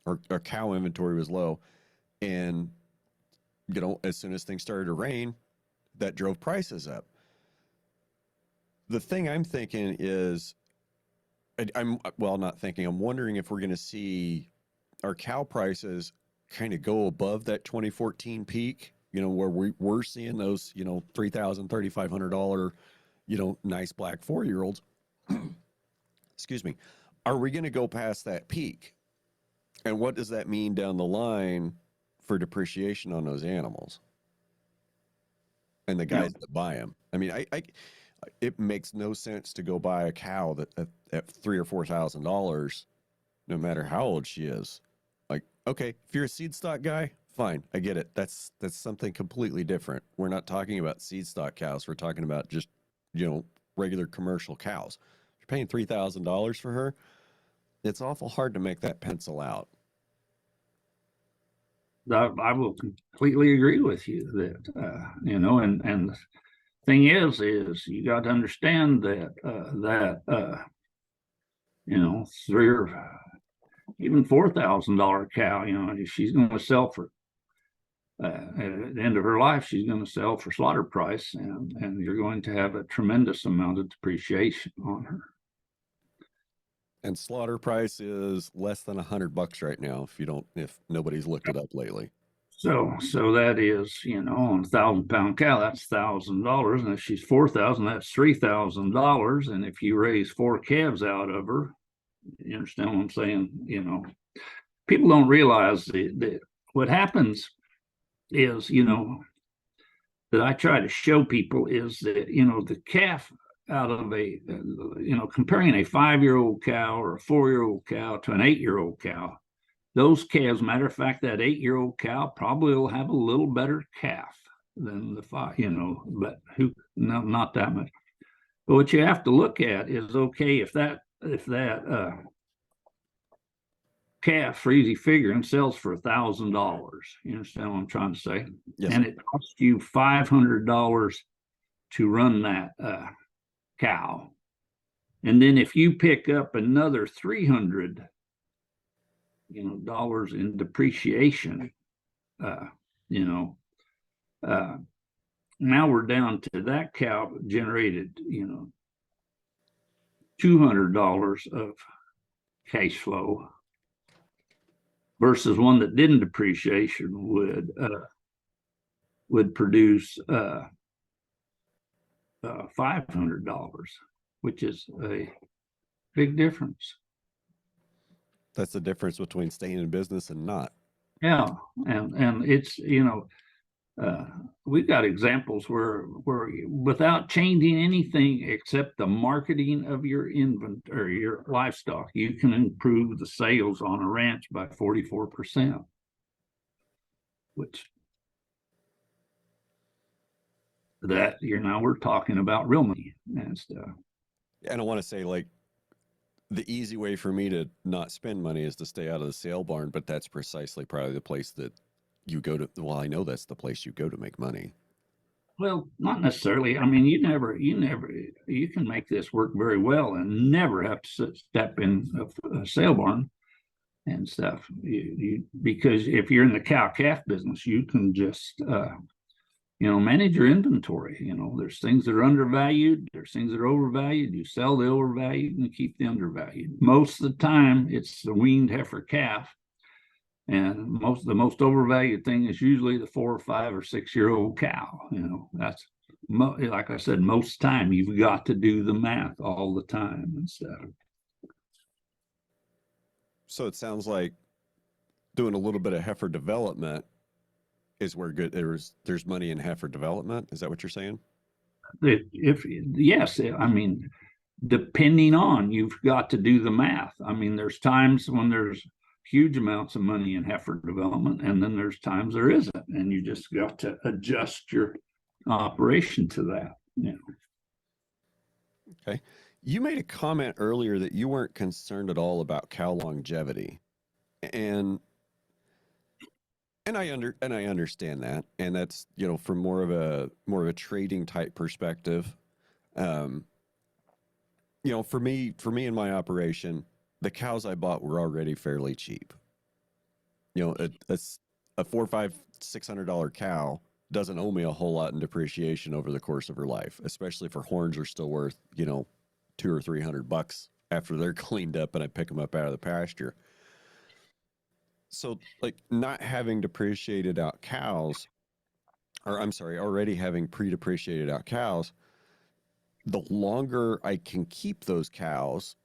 or cow inventory was low, and as soon as things started to rain, that drove prices up. The thing I'm thinking is, I'm not thinking. I'm wondering if we're going to see our cow prices kind of go above that 2014 peak. Where we're seeing those $3,000, $3,500, nice black 4-year-olds. Excuse me. Are we going to go past that peak? And what does that mean down the line for depreciation on those animals and the guys that buy them? I mean, it makes no sense to go buy a cow that at $3,000 or $4,000, no matter how old she is. Like, okay, if you're a seed stock guy, fine, I get it. That's something completely different. We're not talking about seed stock cows. We're talking about just, regular commercial cows. If you're paying $3,000 for her, it's awful hard to make that pencil out. I will completely agree with you that, and the thing is you got to understand that, three or even $4,000 cow, she's going to sell for, at the end of her life, she's going to sell for slaughter price, and you're going to have a tremendous amount of depreciation on her. And slaughter price is less than $100 right now if nobody's looked it up lately. So that is, on a 1,000-pound cow, that's $1,000. And if she's 4,000, that's $3,000. And if you raise 4 calves out of her, you understand what I'm saying? People don't realize that what happens is, that I try to show people is that, the calf out of comparing a 5-year-old cow or a 4-year-old cow to an 8-year-old cow, those calves, matter of fact, that 8-year-old cow probably will have a little better calf than the 5, but not that much. But what you have to look at is, okay, if that calf, for easy figuring, sells for $1,000, you understand what I'm trying to say? Yes. And it costs you $500 to run that cow. And then if you pick up another $300 dollars in depreciation, now we're down to that cow generated, $200 of cash flow versus one that didn't depreciation would produce $500, which is a big difference. That's the difference between staying in business and not. Yeah, and it's we've got examples where without changing anything except the marketing of your inventory, your livestock, you can improve the sales on a ranch by 44%, which we're talking about real money and stuff. I don't want to say like the easy way for me to not spend money is to stay out of the sale barn, but that's precisely probably the place that you go to. Well, I know that's the place you go to make money. Well, not necessarily. I mean, you can make this work very well and never have to step in a sale barn and stuff. Because if you're in the cow calf business, you can just manage your inventory. There's things that are undervalued, there's things that are overvalued. You sell the overvalued and keep the undervalued. Most of the time, it's the weaned heifer calf, and the most overvalued thing is usually the 4 or 5 or 6-year-old cow. That's like I said, most time you've got to do the math all the time and stuff. So it sounds like doing a little bit of heifer development is where there's money in heifer development. Is that what you're saying? Yes, I mean, depending on, you've got to do the math. I mean, there's times when there's huge amounts of money in heifer development, and then there's times there isn't, and you just got to adjust your operation to that. Okay. You made a comment earlier that you weren't concerned at all about cow longevity, and I understand that, and that's from more of a trading type perspective. For me in my operation, the cows I bought were already fairly cheap. A $400, $500, $600 cow doesn't owe me a whole lot in depreciation over the course of her life, especially if her horns are still worth $200 or $300 after they're cleaned up and I pick them up out of the pasture. So, like, not having depreciated out cows, or I'm sorry, already having pre-depreciated out cows, the longer I can keep those cows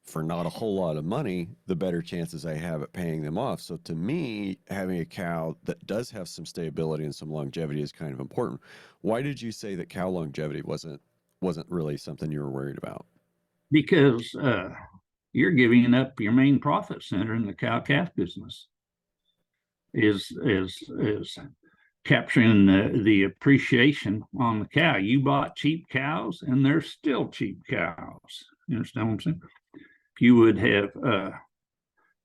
for not a whole lot of money, the better chances I have at paying them off. So to me, having a cow that does have some stability and some longevity is kind of important. Why did you say that cow longevity wasn't wasn't really something you were worried about? Because you're giving up your main profit center in the cow calf business. Is capturing the appreciation on the cow. You bought cheap cows, and they're still cheap cows. You understand what I'm saying? If you would have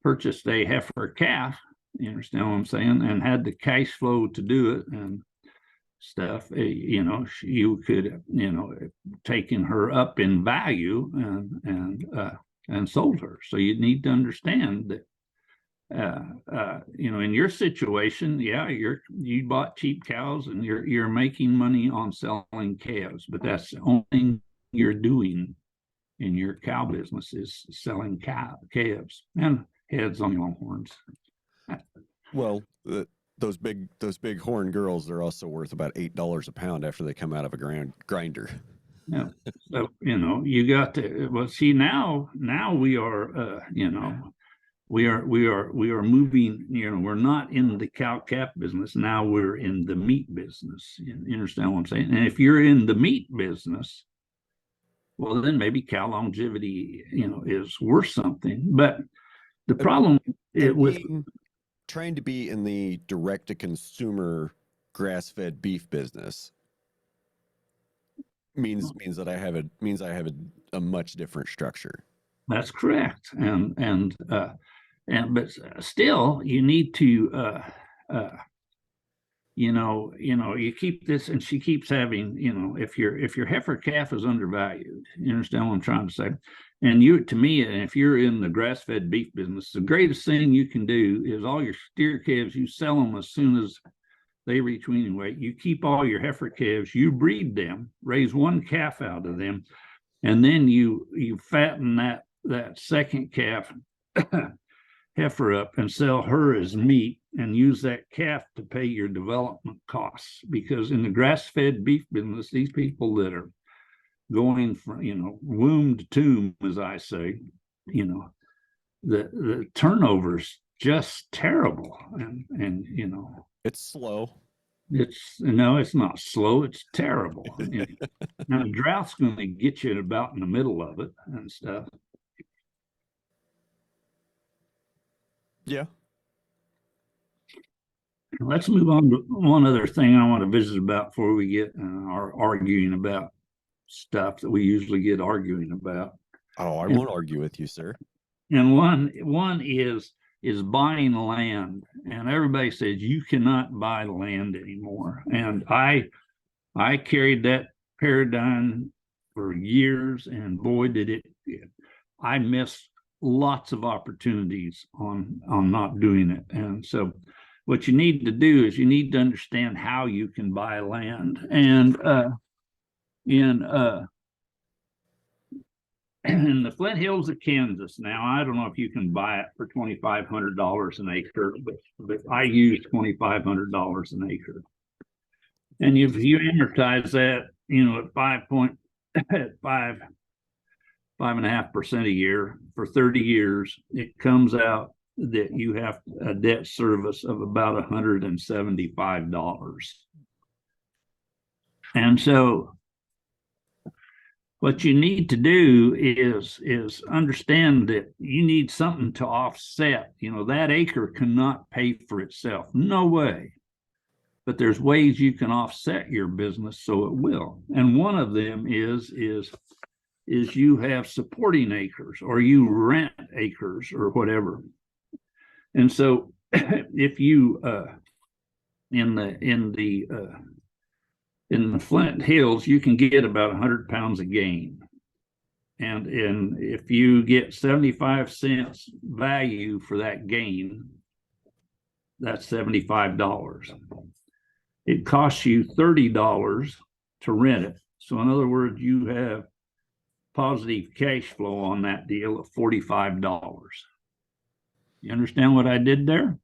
purchased a heifer calf, you understand what I'm saying, and had the cash flow to do it and stuff, you know, you could, you know, taken her up in value and sold her. So you need to understand that you know, in your situation, yeah, you bought cheap cows and you're making money on selling calves, but that's the only thing you're doing in your cow business is selling calves and heads on your horns. Well, those big horn girls, they're also worth about $8 a pound after they come out of a grinder. Yeah. So, you know, you got to, well, see, now we are, you know, we are moving, you know, we're not in the cow calf business. Now we're in the meat business. You understand what I'm saying? And if you're in the meat business, well, then maybe cow longevity, you know, is worth something. But the problem with trying to be in the direct to consumer grass-fed beef business means that I have a much different structure. That's correct. But still you need to you know, you keep this, and she keeps having, you know, if your heifer calf is undervalued, you understand what I'm trying to say? And you, to me, and if you're in the grass-fed beef business, the greatest thing you can do is all your steer calves, you sell them as soon as they reach weaning weight. You keep all your heifer calves, you breed them, raise one calf out of them, and then you fatten that second calf heifer up and sell her as meat and use that calf to pay your development costs. Because in the grass-fed beef business, these people that are going from, you know, womb to tomb, as I say, you know, the turnover's just terrible. And you know, it's slow. It's not slow, it's terrible. Now the drought's going to get you about in the middle of it and stuff. Yeah. Let's move on to one other thing I want to visit about before we get our arguing about stuff that we usually get arguing about. Oh, I won't argue with you, sir. And one is buying land, and everybody says you cannot buy land anymore. And I carried that paradigm for years, and boy, did it! I missed lots of opportunities on not doing it. And so what you need to do is you need to understand how you can buy land. And in the Flint Hills of Kansas, now I don't know if you can buy it for $2,500 an acre, but I use $2,500 an acre. And if you amortize that, you know, at 5.5% a year for 30 years, it comes out that you have a debt service of about $175. And so what you need to do is understand that you need something to offset. You know, that acre cannot pay for itself. No way. But there's ways you can offset your business so it will. And one of them is you have supporting acres, or you rent acres or whatever. And so if you in the Flint Hills, you can get about 100 pounds of gain. And if you get 75 cents value for that gain, that's $75. It costs you $30 to rent it. So in other words, you have positive cash flow on that deal of $45. You understand what I did there?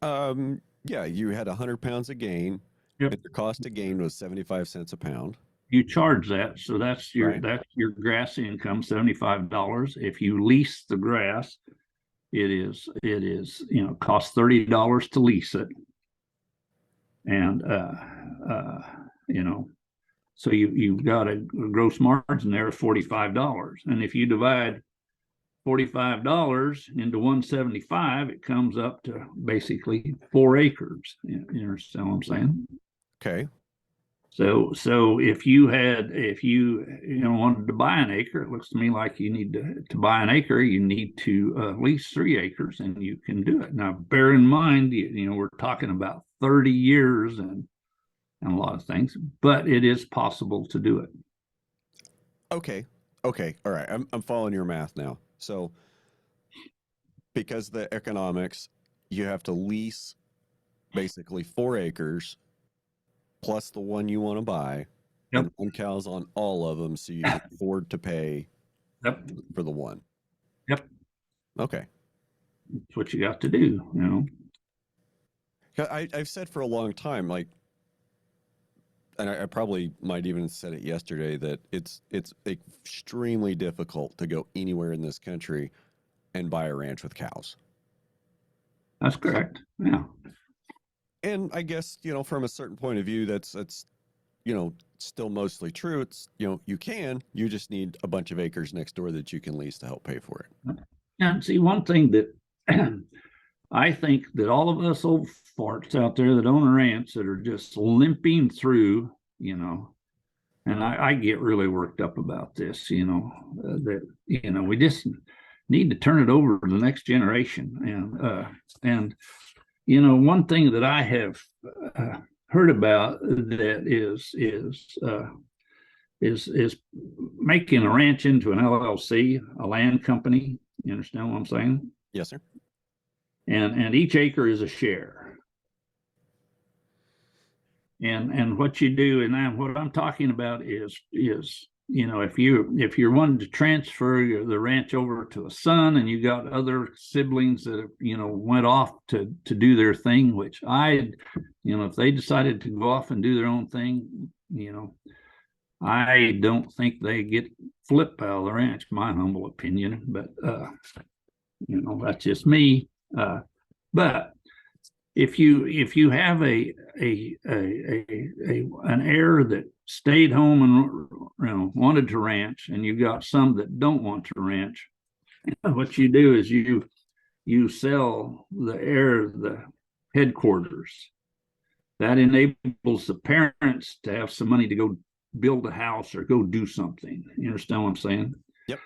Yeah, you had 100 pounds of gain. Yep. And the cost of gain was 75 cents a pound. You charge that, so that's your right. that's your grass income, $75. If you lease the grass, it is you know, costs $30 to lease it. And you know, So you've got a gross margin there of $45. And if you divide $45 into 175, it comes up to basically 4 acres. You understand what I'm saying? Okay. So if you wanted to buy an acre, it looks to me like you need to buy an acre, you need to at least 3 acres, and you can do it. Now, bear in mind, we're talking about 30 years and a lot of things, but it is possible to do it. Okay. Okay. All right. I'm following your math now. So because the economics, you have to lease basically 4 acres plus the one you want to buy Yep. and run cows on all of them so you can afford to pay Yep. for the one. Yep. Okay. That's what you got to do. I've said for a long time, like, and I probably might even have said it yesterday, that it's extremely difficult to go anywhere in this country and buy a ranch with cows. That's correct. Yeah. And I guess, from a certain point of view, that's still mostly true. It's, you just need a bunch of acres next door that you can lease to help pay for it. And see, one thing that I think that all of us old farts out there that own a ranch that are just limping through, and I get really worked up about this, that, we just need to turn it over to the next generation. And one thing that I have heard about that is making a ranch into an LLC, a land company. You understand what I'm saying? Yes, sir. And each acre is a share. And what you do, and what I'm talking about is if you're wanting to transfer the ranch over to a son, and you got other siblings that went off to do their thing, which if they decided to go off and do their own thing, I don't think they get flipped out of the ranch, my humble opinion. But that's just me. But if you have an heir that stayed home and wanted to ranch, and you got some that don't want to ranch, what you do is you sell the heir the headquarters. That enables the parents to have some money to go build a house or go do something. You understand what I'm saying? Yep.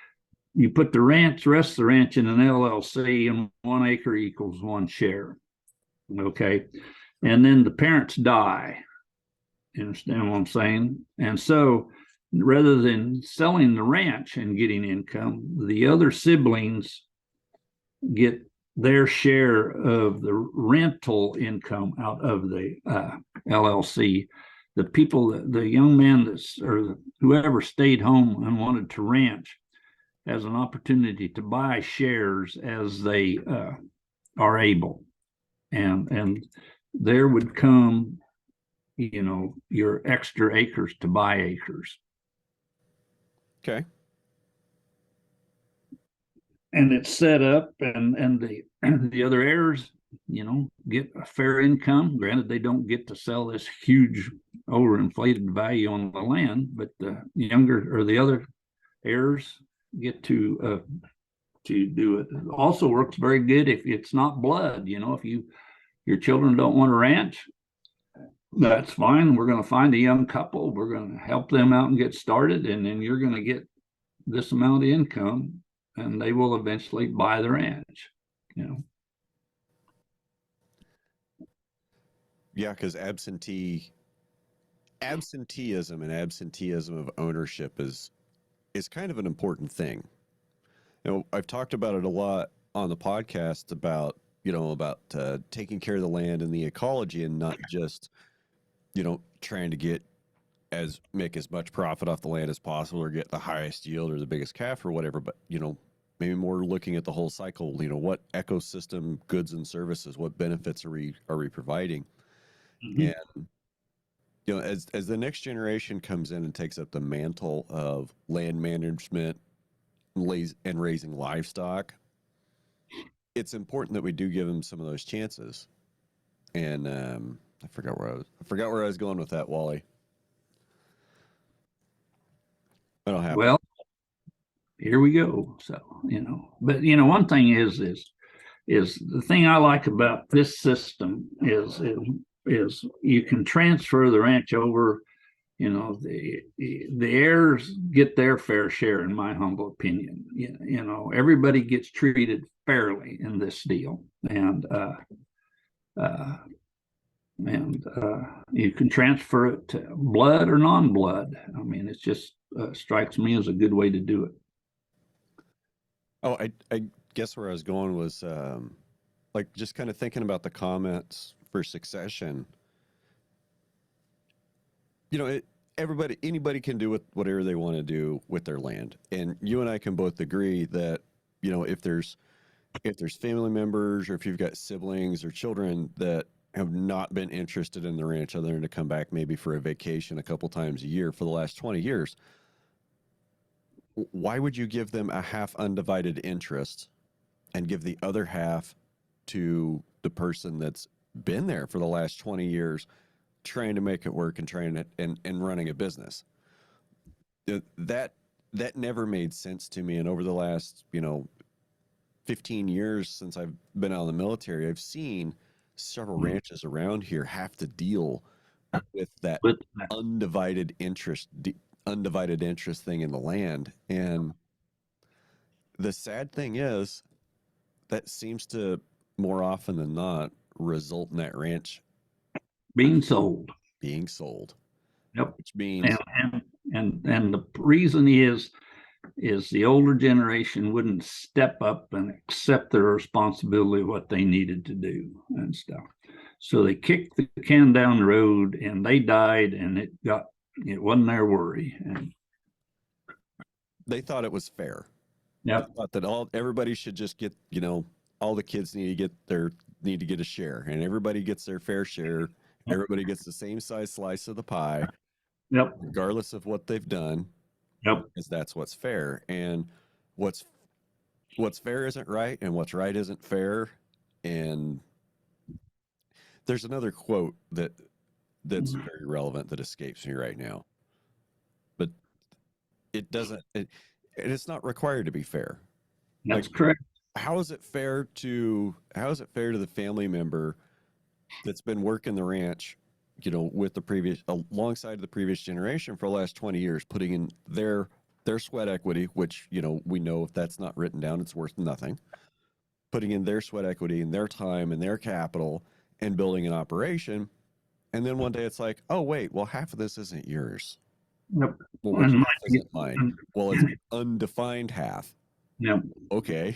You put the rest of the ranch in an LLC, and 1 acre equals 1 share. Okay. And then the parents die. You understand what I'm saying? And so rather than selling the ranch and getting income, the other siblings get their share of the rental income out of the LLC. The people, the young man or whoever stayed home and wanted to ranch, has an opportunity to buy shares as they are able. And there would come, your extra acres to buy acres. Okay. And it's set up, and the other heirs, get a fair income. Granted, they don't get to sell this huge overinflated value on the land, but the younger or the other heirs get to do it. It also works very good if it's not blood. If your children don't want to ranch, that's fine. We're going to find a young couple. We're going to help them out and get started, and then you're going to get this amount of income, and they will eventually buy the ranch. Yeah, because absenteeism and absenteeism of ownership is kind of an important thing. I've talked about it a lot on the podcast about taking care of the land and the ecology, and not just trying to make as much profit off the land as possible, or get the highest yield or the biggest calf or whatever, but maybe more looking at the whole cycle. What ecosystem goods and services, what benefits are we providing? Mm-hmm. And as the next generation comes in and takes up the mantle of land management and raising livestock, it's important that we do give them some of those chances. And I forgot where I was going with that, Wally. That'll happen. Well, here we go. So, but one thing is the thing I like about this system is you can transfer the ranch over. The heirs get their fair share, in my humble opinion. Everybody gets treated fairly in this deal, and you can transfer it to blood or non-blood. I mean, it just strikes me as a good way to do it. Oh, I guess where I was going was like just kind of thinking about the comments for succession. Anybody can do whatever they want to do with their land, and you and I can both agree that if there's family members or if you've got siblings or children that have not been interested in the ranch other than to come back maybe for a vacation a couple times a year for the last 20 years, why would you give them a half undivided interest and give the other half to the person that's been there for the last 20 years trying to make it work and trying to and running a business? That never made sense to me. And over the last 15 years since I've been out of the military, I've seen several ranches around here have to deal with that undivided interest thing in the land. And the sad thing is that seems to more often than not result in that ranch being sold. Yep. Which means and the reason is the older generation wouldn't step up and accept their responsibility of what they needed to do and stuff. So they kicked the can down the road and they died, and it wasn't their worry. And they thought it was fair. Yeah. They thought that everybody should just get, all the kids need to get a share, and everybody gets their fair share. Everybody gets the same size slice of the pie. Yep. Regardless of what they've done. Yep. Because that's what's fair. And what's fair isn't right, and what's right isn't fair. And there's another quote that's very relevant that escapes me right now. But it's not required to be fair. That's correct. How is it fair to the family member that's been working the ranch, with alongside the previous generation for the last 20 years, putting in their sweat equity, which, we know if that's not written down, it's worth nothing, putting in their sweat equity and their time and their capital and building an operation. And then one day it's like, oh, wait, well, half of this isn't yours. Yep. Well, half isn't mine. Well, it's undefined half. Yep. Okay.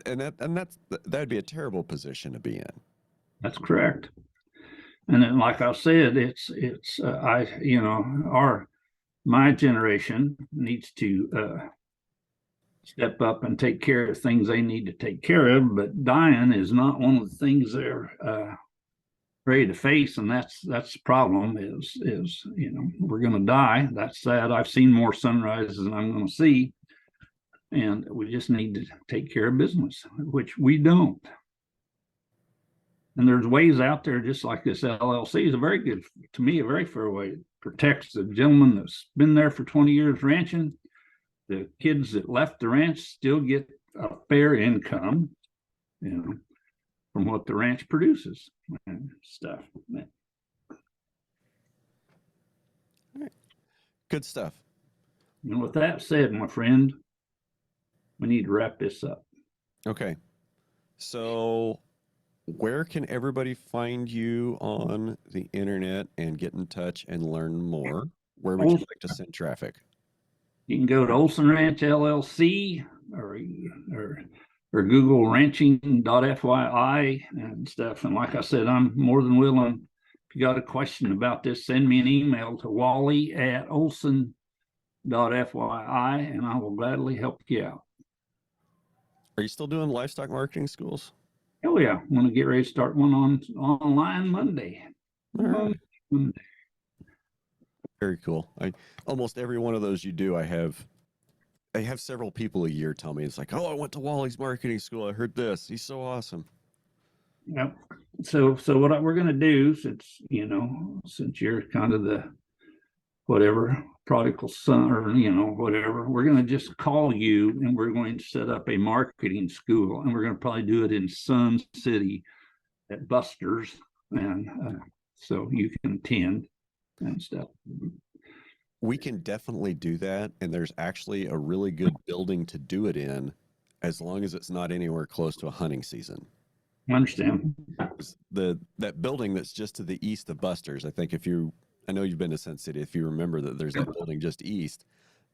And that'd be a terrible position to be in. That's correct. And then, like I said, my generation needs to step up and take care of things they need to take care of. But dying is not one of the things they're ready to face, and that's the problem. Is we're going to die. That's sad. I've seen more sunrises than I'm going to see. And we just need to take care of business, which we don't. And there's ways out there, just like this LLC is a very fair way. It protects the gentleman that's been there for 20 years ranching. The kids that left the ranch still get a fair income, from what the ranch produces and stuff. Good stuff. And with that said, my friend, we need to wrap this up. Okay. So where can everybody find you on the internet and get in touch and learn more? Where would you like to send traffic? You can go to Olson Ranch LLC or Google Ranching.FYI and stuff. And like I said, I'm more than willing. If you got a question about this, send me an email to Wally@Olson.FYI, and I will gladly help you out. Are you still doing livestock marketing schools? Oh yeah, I'm going to get ready to start one online Monday. All right. Very cool. Almost every one of those you do, I have several people a year tell me, it's like, oh, I went to Wally's marketing school. I heard this. He's so awesome. Yep. So what we're going to do, since you're kind of the whatever prodigal son, or whatever. We're going to just call you, and we're going to set up a marketing school, and we're going to probably do it in Sun City at Buster's, and so you can attend and stuff. We can definitely do that, and there's actually a really good building to do it in, as long as it's not anywhere close to a hunting season. I understand. That building that's just to the east of Buster's, I think I know you've been to Sun City, if you remember that there's that building just east,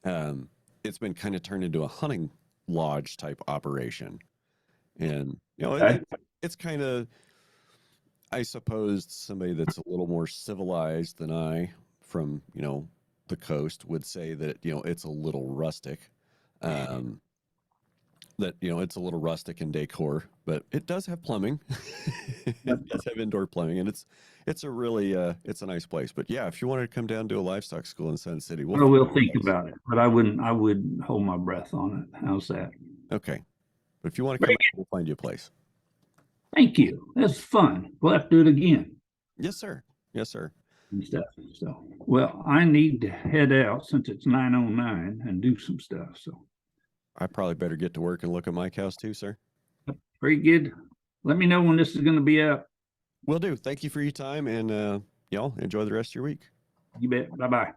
it's been kind of turned into a hunting lodge type operation. And, it's kind of, I suppose somebody that's a little more civilized than I from, the coast would say that, it's a little rustic. That it's a little rustic in decor, but it does have plumbing. It does have indoor plumbing, and it's a really it's a nice place. But yeah, if you wanted to come down to a livestock school in Sun City, we'll think about it, but I wouldn't hold my breath on it. How's that? Okay, but if you want to come, we'll find you a place. Thank you. That's fun. We'll have to do it again. Yes, sir. Yes, sir. And stuff. So, well, I need to head out since it's 9:09 and do some stuff. So I probably better get to work and look at my cows too, sir. Very good. Let me know when this is going to be out. Will do. Thank you for your time, and y'all enjoy the rest of your week. You bet. Bye-bye.